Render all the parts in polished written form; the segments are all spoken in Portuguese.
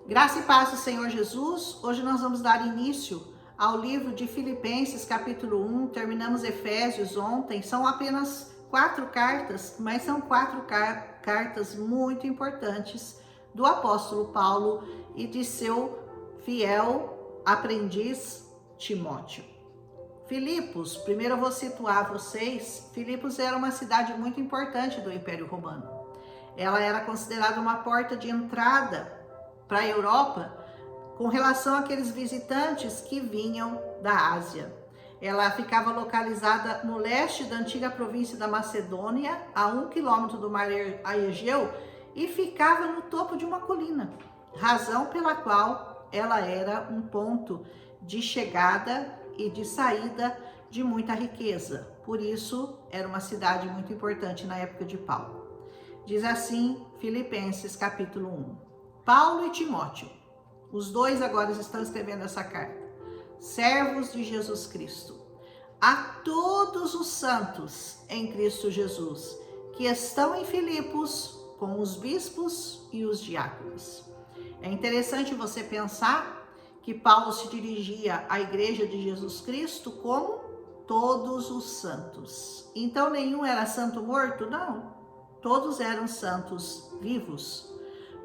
Graça e paz do Senhor Jesus. Hoje nós vamos dar início ao livro de Filipenses, capítulo 1. Terminamos Efésios ontem. São apenas 4 cartas, mas são 4 cartas muito importantes do apóstolo Paulo e de seu fiel aprendiz Timóteo. Filipos, primeiro eu vou situar vocês. Filipos era uma cidade muito importante do Império Romano. Ela era considerada uma porta de entrada para a Europa com relação àqueles visitantes que vinham da Ásia. Ela ficava localizada no leste da antiga província da Macedônia, a 1 quilômetro do mar Egeu, e ficava no topo de uma colina, razão pela qual ela era um ponto de chegada e de saída de muita riqueza. Por isso, era uma cidade muito importante na época de Paulo. Diz assim, Filipenses capítulo 1. Paulo e Timóteo, os dois agora estão escrevendo essa carta, servos de Jesus Cristo, a todos os santos em Cristo Jesus, que estão em Filipos com os bispos e os diáconos. É interessante você pensar que Paulo se dirigia à igreja de Jesus Cristo como todos os santos. Então nenhum era santo morto? Não, todos eram santos vivos.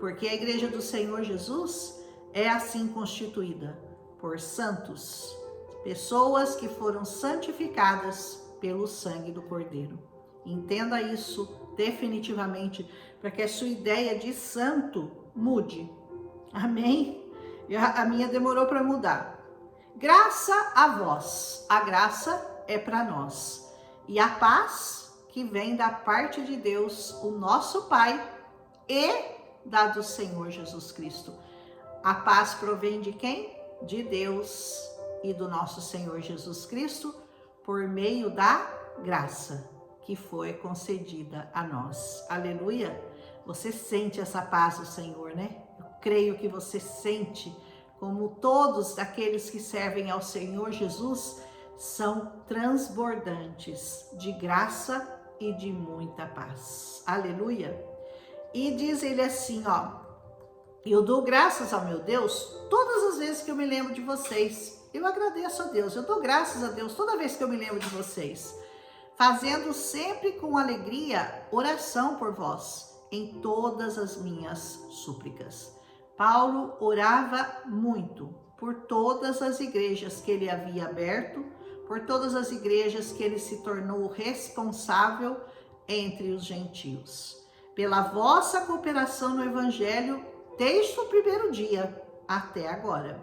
Porque a igreja do Senhor Jesus é assim constituída por santos, pessoas que foram santificadas pelo sangue do Cordeiro. Entenda isso definitivamente, para que a sua ideia de santo mude. Amém? A minha demorou para mudar. Graça a vós, a graça é para nós. E a paz que vem da parte de Deus, o nosso Pai, e da do Senhor Jesus Cristo. A paz provém de quem? De Deus e do nosso Senhor Jesus Cristo, por meio da graça que foi concedida a nós. Aleluia! Você sente essa paz do Senhor, né? Eu creio que você sente, como todos aqueles que servem ao Senhor Jesus são transbordantes de graça e de muita paz. Aleluia! E diz ele assim, eu dou graças ao meu Deus todas as vezes que eu me lembro de vocês. Eu agradeço a Deus, eu dou graças a Deus toda vez que eu me lembro de vocês, fazendo sempre com alegria oração por vós, em todas as minhas súplicas. Paulo orava muito por todas as igrejas que ele havia aberto, por todas as igrejas que ele se tornou responsável entre os gentios. Pela vossa cooperação no Evangelho, desde o primeiro dia até agora.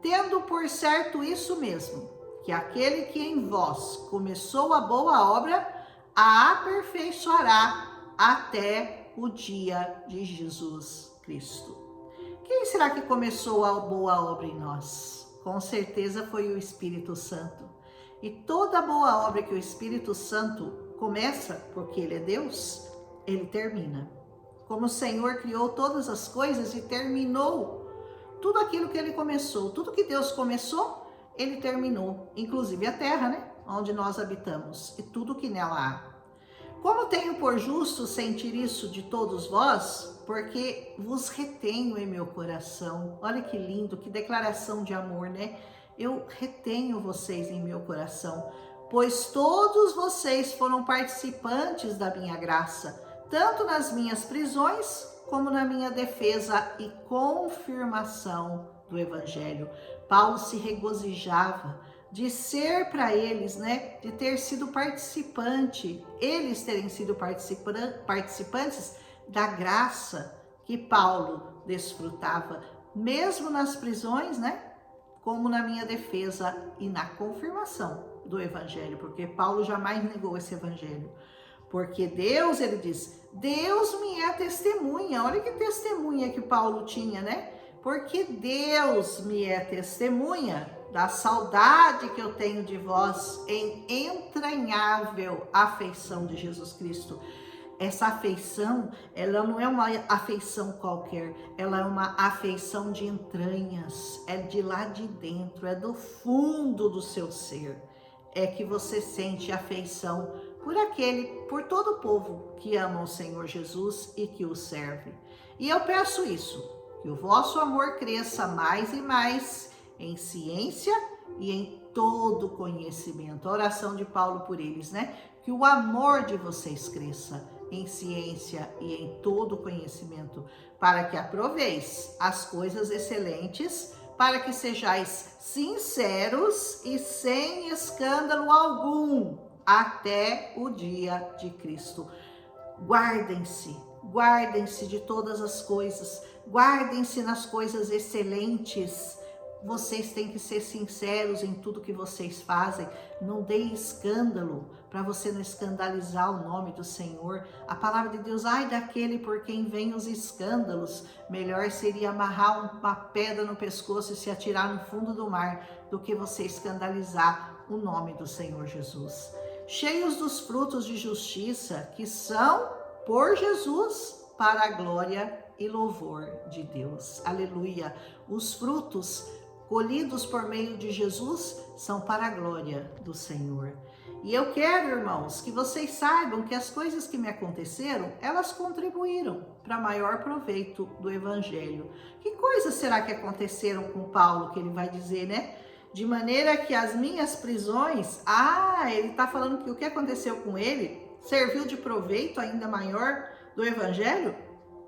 Tendo por certo isso mesmo, que aquele que em vós começou a boa obra, a aperfeiçoará até o dia de Jesus Cristo. Quem será que começou a boa obra em nós? Com certeza foi o Espírito Santo. E toda boa obra que o Espírito Santo começa, porque ele é Deus, ele termina. Como o Senhor criou todas as coisas e terminou tudo aquilo que ele começou. Tudo que Deus começou, ele terminou. Inclusive a terra, né? Onde nós habitamos e tudo que nela há. Como tenho por justo sentir isso de todos vós, porque vos retenho em meu coração. Olha que lindo, que declaração de amor, né? Eu retenho vocês em meu coração, pois todos vocês foram participantes da minha graça, tanto nas minhas prisões, como na minha defesa e confirmação do Evangelho. Paulo se regozijava de ser para eles, né, de ter sido participante, eles terem sido participantes da graça que Paulo desfrutava, mesmo nas prisões, né, como na minha defesa e na confirmação do Evangelho, porque Paulo jamais negou esse Evangelho. Porque Deus, ele diz, Deus me é testemunha. Olha que testemunha que Paulo tinha, né? Porque Deus me é testemunha da saudade que eu tenho de vós em entranhável afeição de Jesus Cristo. Essa afeição, ela não é uma afeição qualquer, ela é uma afeição de entranhas, é de lá de dentro, é do fundo do seu ser. É que você sente afeição por todo o povo que ama o Senhor Jesus e que o serve. E eu peço isso que o vosso amor cresça mais e mais em ciência e em todo conhecimento. A oração de Paulo por eles, né? Que o amor de vocês cresça em ciência e em todo conhecimento, para que aproveis as coisas excelentes, para que sejais sinceros e sem escândalo algum, até o dia de Cristo. Guardem-se de todas as coisas, guardem-se nas coisas excelentes. Vocês têm que ser sinceros em tudo que vocês fazem. Não deem escândalo, para você não escandalizar o nome do Senhor. A palavra de Deus, ai daquele por quem vêm os escândalos. Melhor seria amarrar uma pedra no pescoço e se atirar no fundo do mar, do que você escandalizar o nome do Senhor Jesus. Cheios dos frutos de justiça, que são por Jesus, para a glória e louvor de Deus. Aleluia! Os frutos colhidos por meio de Jesus são para a glória do Senhor. E eu quero, irmãos, que vocês saibam que as coisas que me aconteceram, elas contribuíram para maior proveito do Evangelho. Que coisas será que aconteceram com Paulo, que ele vai dizer, né? De maneira que as minhas prisões, ele está falando que o que aconteceu com ele serviu de proveito ainda maior do Evangelho,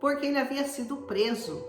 porque ele havia sido preso.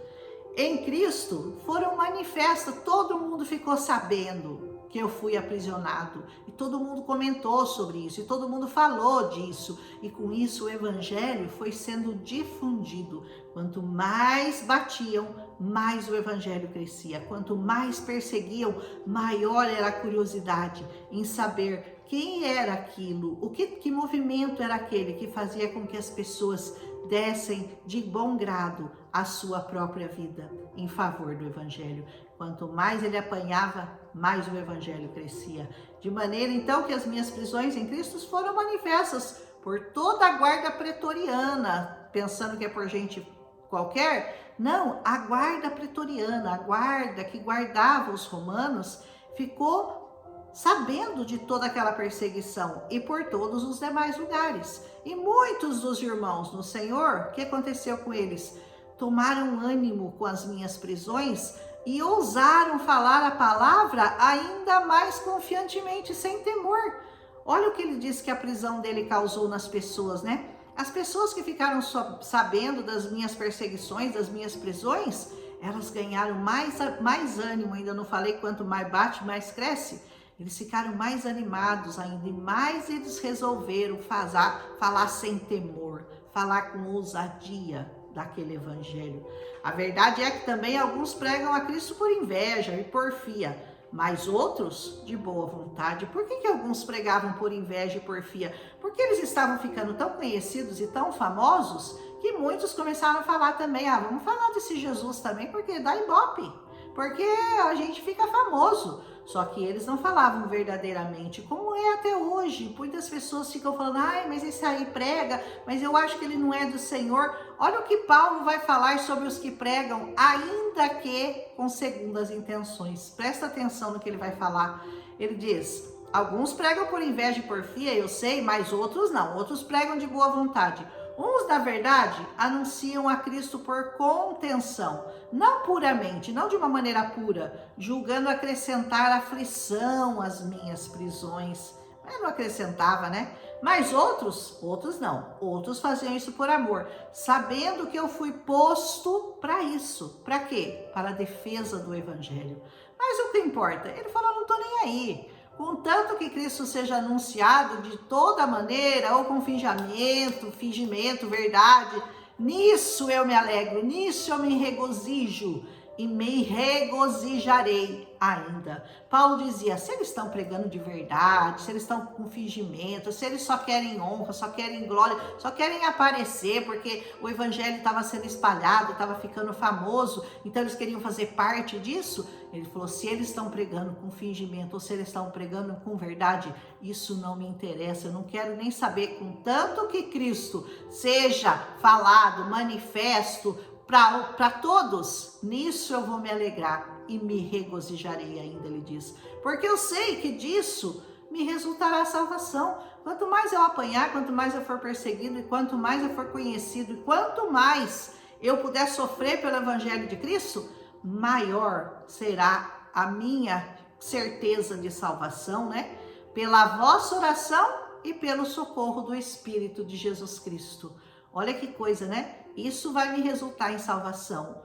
Em Cristo foram manifestas, todo mundo ficou sabendo que eu fui aprisionado, e todo mundo comentou sobre isso, e todo mundo falou disso, e com isso o Evangelho foi sendo difundido. Quanto mais batiam, mais o Evangelho crescia. Quanto mais perseguiam, maior era a curiosidade em saber quem era aquilo, que movimento era aquele que fazia com que as pessoas dessem de bom grado a sua própria vida em favor do Evangelho. Quanto mais ele apanhava, mais o Evangelho crescia. De maneira então que as minhas prisões em Cristo foram manifestas por toda a guarda pretoriana, pensando que é por gente qualquer. Não, a guarda pretoriana, a guarda que guardava os romanos, ficou sabendo de toda aquela perseguição e por todos os demais lugares. E muitos dos irmãos no Senhor, o que aconteceu com eles? Tomaram ânimo com as minhas prisões e ousaram falar a palavra ainda mais confiantemente, sem temor. Olha o que ele diz que a prisão dele causou nas pessoas, né? As pessoas que ficaram sabendo das minhas perseguições, das minhas prisões, elas ganharam mais ânimo. Ainda não falei, quanto mais bate, mais cresce. Eles ficaram mais animados ainda, e mais eles resolveram falar sem temor, falar com ousadia daquele Evangelho. A verdade é que também alguns pregam a Cristo por inveja e porfia, mas outros de boa vontade. Por que alguns pregavam por inveja e porfia? Porque eles estavam ficando tão conhecidos e tão famosos que muitos começaram a falar também, vamos falar desse Jesus também, porque dá ibope, porque a gente fica famoso. Só que eles não falavam verdadeiramente, como é até hoje. Muitas pessoas ficam falando, mas esse aí prega, mas eu acho que ele não é do Senhor. Olha o que Paulo vai falar sobre os que pregam, ainda que com segundas intenções. Presta atenção no que ele vai falar. Ele diz, alguns pregam por inveja e porfia, eu sei, mas outros não. Outros pregam de boa vontade. Uns, na verdade, anunciam a Cristo por contenção, não puramente, não de uma maneira pura, julgando acrescentar aflição às minhas prisões. Mas não acrescentava, né? Mas outros não. Outros faziam isso por amor, sabendo que eu fui posto para isso. Para quê? Para a defesa do Evangelho. Mas o que importa? Ele falou, não estou nem aí. Contanto que Cristo seja anunciado de toda maneira, ou com fingimento, verdade, nisso eu me alegro, nisso eu me regozijo e me regozijarei ainda. Paulo dizia, se eles estão pregando de verdade, se eles estão com fingimento, se eles só querem honra, só querem glória, só querem aparecer porque o Evangelho estava sendo espalhado, estava ficando famoso, então eles queriam fazer parte disso. Ele falou, se eles estão pregando com fingimento ou se eles estão pregando com verdade, isso não me interessa, eu não quero nem saber, contanto que Cristo seja falado, manifesto para todos, nisso eu vou me alegrar e me regozijarei ainda, ele diz, porque eu sei que disso me resultará a salvação. Quanto mais eu apanhar, quanto mais eu for perseguido, e quanto mais eu for conhecido, e quanto mais eu puder sofrer pelo evangelho de Cristo, maior será a minha certeza de salvação, né? Pela vossa oração e pelo socorro do Espírito de Jesus Cristo. Olha que coisa, né? Isso vai me resultar em salvação.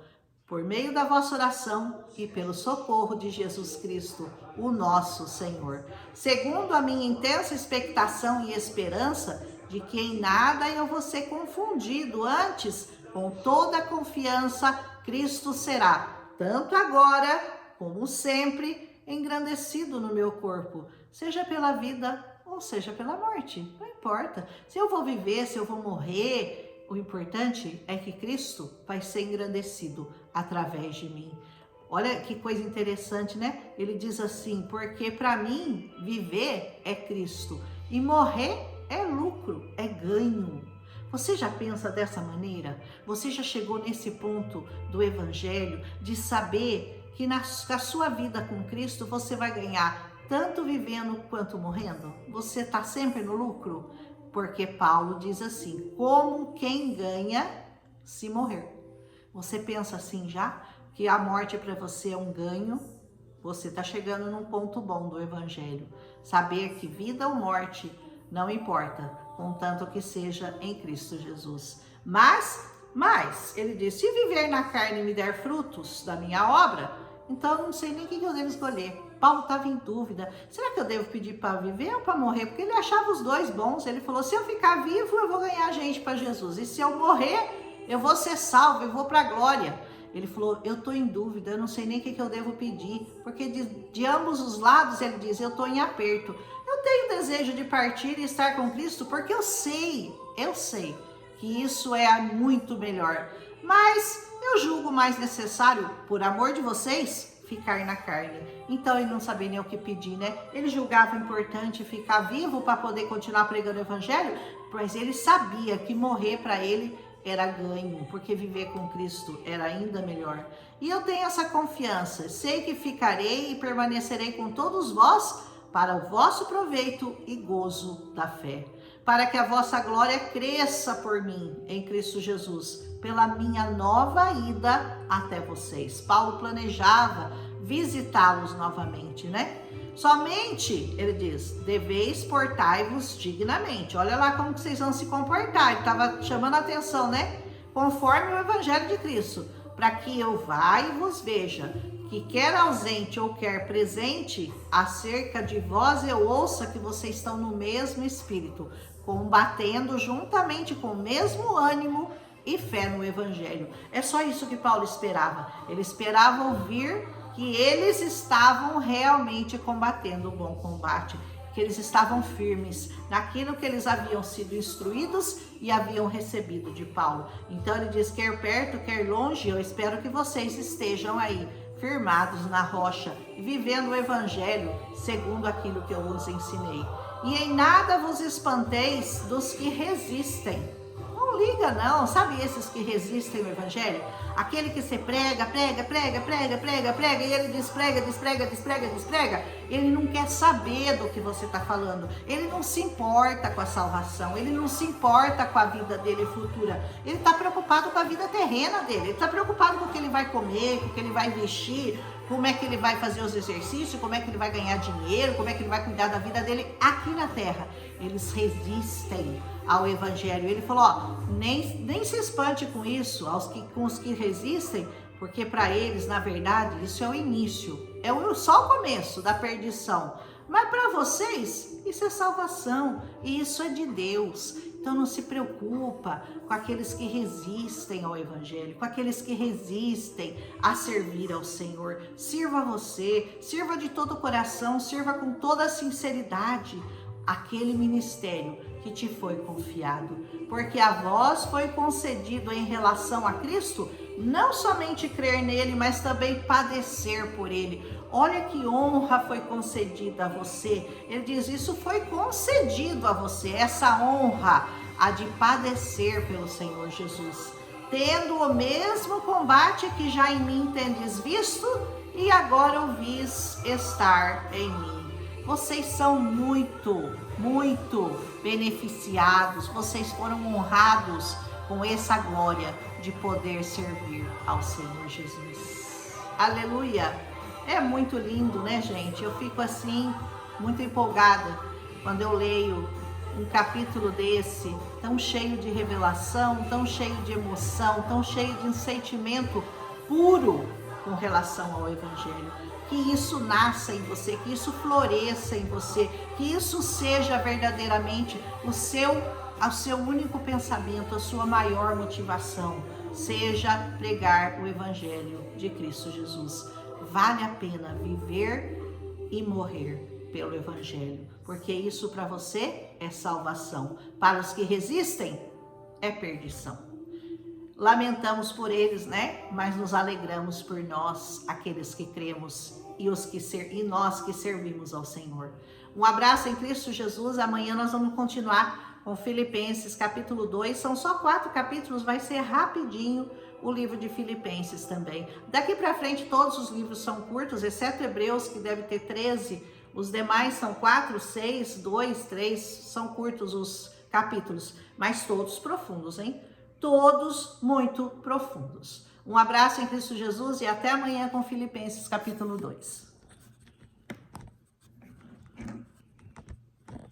Por meio da vossa oração e pelo socorro de Jesus Cristo, o nosso Senhor. Segundo a minha intensa expectação e esperança de que em nada eu vou ser confundido, antes, com toda a confiança, Cristo será, tanto agora como sempre, engrandecido no meu corpo, seja pela vida ou seja pela morte, não importa. Se eu vou viver, se eu vou morrer, o importante é que Cristo vai ser engrandecido através de mim. Olha que coisa interessante, né? Ele diz assim, porque para mim viver é Cristo e morrer é lucro, é ganho. Você já pensa dessa maneira? Você já chegou nesse ponto do evangelho de saber que na sua vida com Cristo você vai ganhar tanto vivendo quanto morrendo? Você está sempre no lucro? Porque Paulo diz assim, como quem ganha se morrer. Você pensa assim já? Que a morte para você é um ganho? Você está chegando num ponto bom do evangelho. Saber que vida ou morte não importa, contanto que seja em Cristo Jesus. Mas, ele diz, se viver na carne me der frutos da minha obra, então eu não sei nem o que eu devo escolher. Paulo estava em dúvida, será que eu devo pedir para viver ou para morrer? Porque ele achava os dois bons. Ele falou, se eu ficar vivo eu vou ganhar gente para Jesus, e se eu morrer eu vou ser salvo, eu vou para a glória. Ele falou, eu estou em dúvida, eu não sei nem o que eu devo pedir, porque de ambos os lados, ele diz, eu estou em aperto. Eu tenho desejo de partir e estar com Cristo, porque eu sei que isso é muito melhor. Mas eu julgo mais necessário, por amor de vocês, ficar na carne. Então ele não sabia nem o que pedir, né? Ele julgava importante ficar vivo para poder continuar pregando o evangelho, mas ele sabia que morrer para ele era ganho, porque viver com Cristo era ainda melhor. E eu tenho essa confiança, sei que ficarei e permanecerei com todos vós para o vosso proveito e gozo da fé, para que a vossa glória cresça por mim em Cristo Jesus, pela minha nova ida até vocês. Paulo planejava visitá-los novamente, né? Somente, ele diz, deveis portai-vos dignamente. Olha lá como que vocês vão se comportar. Ele estava chamando a atenção, né? Conforme o evangelho de Cristo, para que eu vá e vos veja, que quer ausente ou quer presente, acerca de vós eu ouça que vocês estão no mesmo espírito, combatendo juntamente com o mesmo ânimo e fé no evangelho. É só isso que Paulo esperava. Ele esperava ouvir que eles estavam realmente combatendo o bom combate, que eles estavam firmes naquilo que eles haviam sido instruídos e haviam recebido de Paulo. Então ele diz, quer perto, quer longe, eu espero que vocês estejam aí, firmados na rocha, vivendo o evangelho segundo aquilo que eu vos ensinei. E em nada vos espanteis dos que resistem. Não liga não, sabe esses que resistem ao evangelho? Aquele que você prega, e ele desprega, ele não quer saber do que você está falando, ele não se importa com a salvação, ele não se importa com a vida dele futura, ele está preocupado com a vida terrena dele, ele está preocupado com o que ele vai comer, com o que ele vai vestir, como é que ele vai fazer os exercícios, como é que ele vai ganhar dinheiro, como é que ele vai cuidar da vida dele aqui na terra. Eles resistem ao evangelho. Ele falou, ó, nem se espante com isso, com os que resistem, porque para eles, na verdade, isso é o início, só o começo da perdição. Mas para vocês, isso é salvação, e isso é de Deus. Então não se preocupa com aqueles que resistem ao evangelho, com aqueles que resistem a servir ao Senhor. Sirva você, sirva de todo o coração, sirva com toda a sinceridade aquele ministério que te foi confiado, porque a vós foi concedido em relação a Cristo, não somente crer nele, mas também padecer por ele. Olha que honra foi concedida a você. Ele diz, isso foi concedido a você, essa honra, a de padecer pelo Senhor Jesus, tendo o mesmo combate que já em mim tendes visto e agora ouvis estar em mim. Vocês são muito beneficiados, vocês foram honrados com essa glória de poder servir ao Senhor Jesus. Aleluia! É muito lindo, né, gente? Eu fico assim, muito empolgada quando eu leio um capítulo desse, tão cheio de revelação, tão cheio de emoção, tão cheio de um sentimento puro com relação ao Evangelho. Que isso nasça em você, que isso floresça em você, que isso seja verdadeiramente o seu único pensamento, a sua maior motivação, seja pregar o Evangelho de Cristo Jesus. Vale a pena viver e morrer pelo Evangelho, porque isso para você é salvação. Para os que resistem, é perdição. Lamentamos por eles, né? Mas nos alegramos por nós, aqueles que cremos e nós que servimos ao Senhor. Um abraço em Cristo Jesus. Amanhã nós vamos continuar com Filipenses capítulo 2. São só 4 capítulos, vai ser rapidinho o livro de Filipenses também. Daqui para frente todos os livros são curtos, exceto Hebreus, que deve ter 13. Os demais são 4, 6, 2, 3, são curtos os capítulos, mas todos profundos, hein? Todos muito profundos. Um abraço em Cristo Jesus e até amanhã com Filipenses capítulo 2.